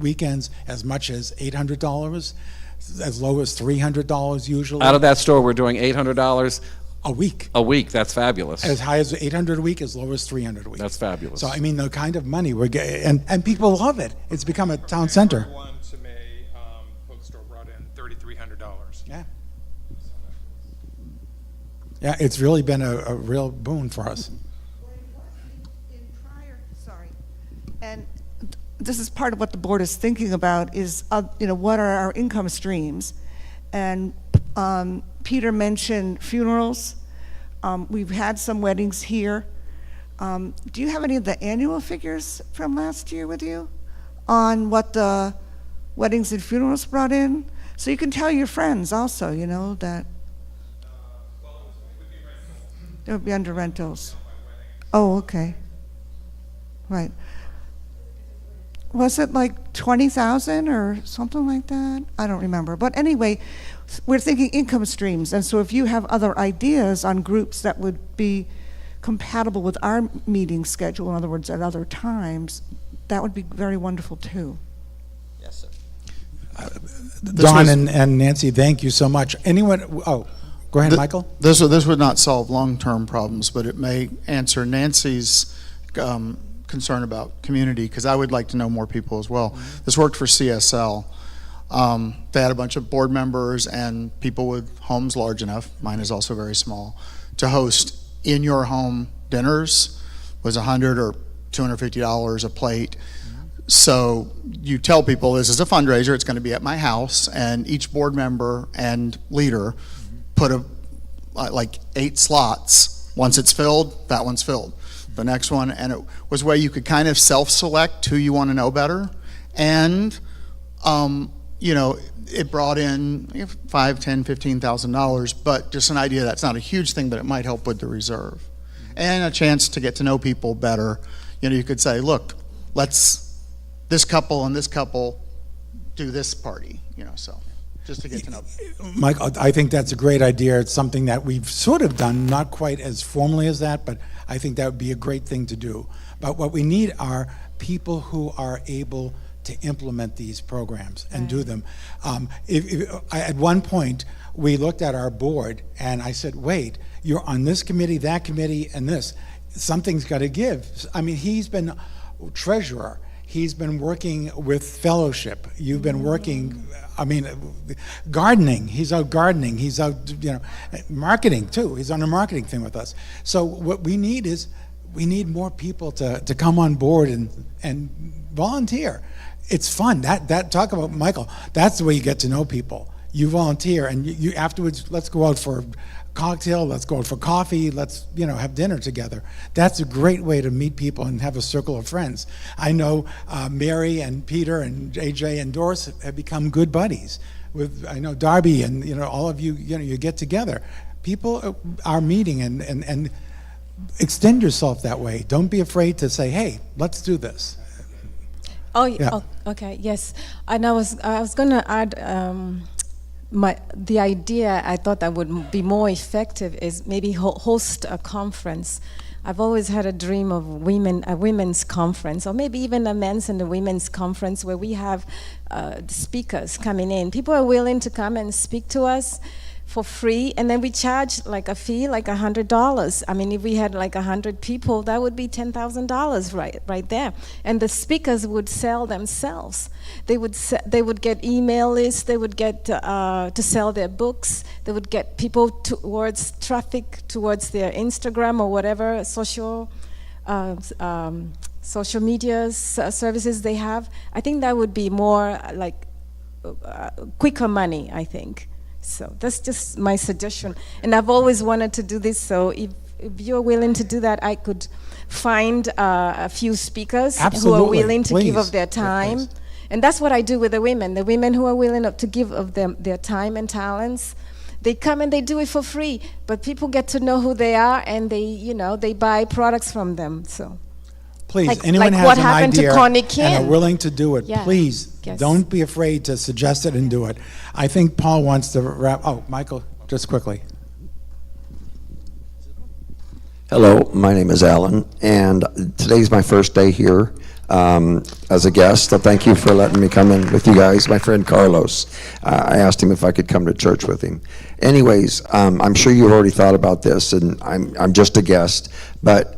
weekends as much as $800, as low as $300 usually. Out of that store, we're doing $800 a week. A week, that's fabulous. As high as $800 a week, as low as $300 a week. That's fabulous. So I mean, the kind of money we're getting, and people love it. It's become a town center. One to May bookstore brought in $3,300. Yeah. Yeah, it's really been a real boon for us. And this is part of what the board is thinking about is, what are our income streams? And Peter mentioned funerals. We've had some weddings here. Do you have any of the annual figures from last year with you on what the weddings and funerals brought in? So you can tell your friends also, that it would be under rentals. Oh, okay. Right. Was it like 20,000 or something like that? I don't remember. But anyway, we're thinking income streams. And so if you have other ideas on groups that would be compatible with our meeting schedule, in other words, at other times, that would be very wonderful too. Yes, sir. Don and Nancy, thank you so much. Anyone, go ahead, Michael. This would not solve long-term problems, but it may answer Nancy's concern about community, because I would like to know more people as well. This worked for CSL. They had a bunch of board members and people with homes large enough, mine is also very small, to host in your home dinners. Was $100 or $250 a plate. So you tell people this is a fundraiser, it's going to be at my house, and each board member and leader put like 8 slots. Once it's filled, that one's filled. The next one, and it was where you could kind of self-select who you want to know better, and it brought in $5,000, $10,000, $15,000, but just an idea that's not a huge thing, but it might help with the reserve, and a chance to get to know people better. You could say, look, let's this couple and this couple do this party, so. Just to get to know. Michael, I think that's a great idea. It's something that we've sort of done, not quite as formally as that, but I think that would be a great thing to do. But what we need are people who are able to implement these programs and do them. At one point, we looked at our board and I said, wait, you're on this committee, that committee, and this. Something's got to give. I mean, he's been treasurer. He's been working with fellowship. You've been working, gardening. He's out gardening. He's out, marketing too. He's on a marketing thing with us. So what we need is, we need more people to come on board and volunteer. It's fun. That talk about Michael. That's the way you get to know people. You volunteer, and you afterwards. Let's go out for a cocktail. Let's go out for coffee. Let's have dinner together. That's a great way to meet people and have a circle of friends. I know Mary and Peter and AJ and Doris have become good buddies. I know Darby and all of you. You get together. People are meeting and extend yourself that way. Don't be afraid to say, "Hey, let's do this." Oh, Yeah. oh, okay, yes. And I was going to add the idea I thought that would be more effective is maybe host a conference. I've always had a dream of a women's conference, or maybe even a men's and a women's conference where we have speakers coming in. People are willing to come and speak to us for free, and then we charge like a fee, like $100. I mean, if we had like 100 people, that would be $10,000 right there. And the speakers would sell themselves. They would get email lists. They would get to sell their books. They would get people towards traffic towards their Instagram or whatever social media services they have. I think that would be more like quicker money, I think. So that's just my suggestion. And I've always wanted to do this, so if you're willing to do that, I could find a few speakers who are willing to give of their time. Please. And that's what I do with the women who are willing to give of their time and talents. They come and they do it for free, but people get to know who they are, and they buy products from them. So. Please, Like- anyone like has what an happened to idea Connie and Kim. are willing to do it, Yeah. please, Yes. don't be afraid to suggest it and do it. I think Paul wants to wrap, oh, Michael, just quickly. Hello, my name is Alan, and today's my first day here as a guest, so thank you for letting me come in with you guys. My friend Carlos, I asked him if I could come to church with him. Anyways, I'm sure you've already thought about this, and I'm just a guest, but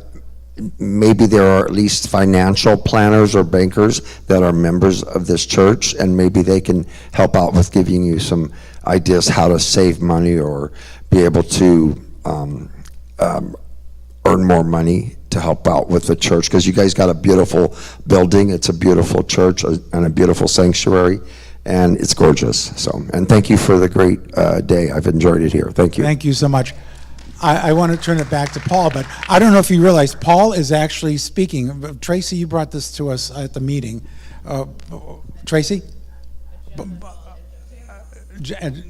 maybe there are at least financial planners or bankers that are members of this church, and maybe they can help out with giving you some ideas how to save money or be able to earn more money to help out with the church, because you guys got a beautiful building. It's a beautiful church and a beautiful sanctuary, and it's gorgeous. So, and thank you for the great day. I've enjoyed it here. Thank you. Thank you so much. I want to turn it back to Paul, but I don't know if you realize, Paul is actually speaking. Tracy, you brought this to us at the meeting. Tracy?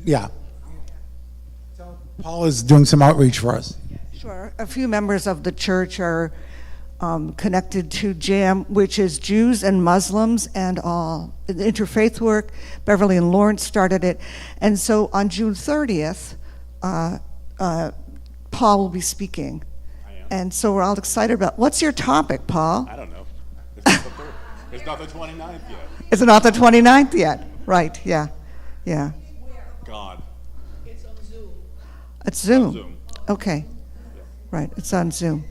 Yeah. Paul is doing some outreach for us. Sure. A few members of the church are connected to JAM, which is Jews and Muslims and all. The interfaith work, Beverly and Lawrence started it. And so on June 30th, Paul will be speaking. And so we're all excited about, what's your topic, Paul? I don't know. It's not the 29th yet. Is it not the 29th yet? Right, yeah, yeah. God. It's Zoom. On Zoom. Okay. Right, it's on Zoom.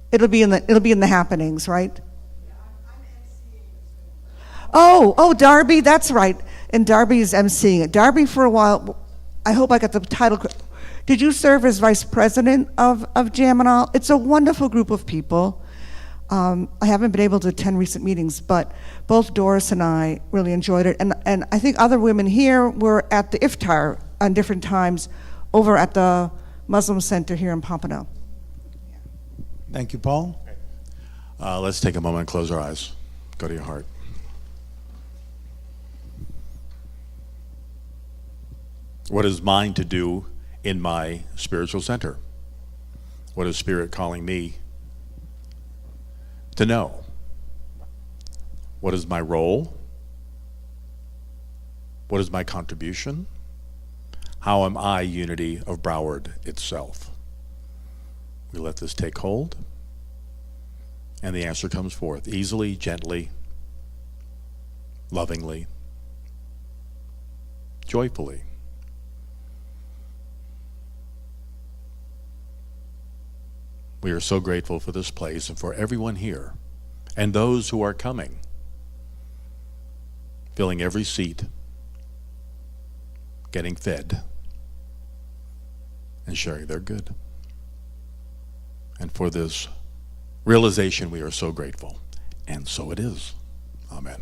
It'll be in the happenings, right? Oh, Darby, that's right. And Darby is emceeing it. Darby, for a while, I hope I got the title. Did you serve as vice president of JAM and all? It's a wonderful group of people. I haven't been able to attend recent meetings, but both Doris and I really enjoyed it. And I think other women here were at the iftar on different times over at the Muslim Center here in Pompano. Thank you, Paul. Let's take a moment and close our eyes. Go to your heart. What is mine to do in my spiritual center? What is Spirit calling me to know? What is my role? What is my contribution? How am I unity of Broward itself? We let this take hold, and the answer comes forth easily, gently, lovingly, joyfully. We are so grateful for this place and for everyone here and those who are coming, filling every seat, getting fed, and sharing their good. And for this realization, we are so grateful. And so it is. Amen.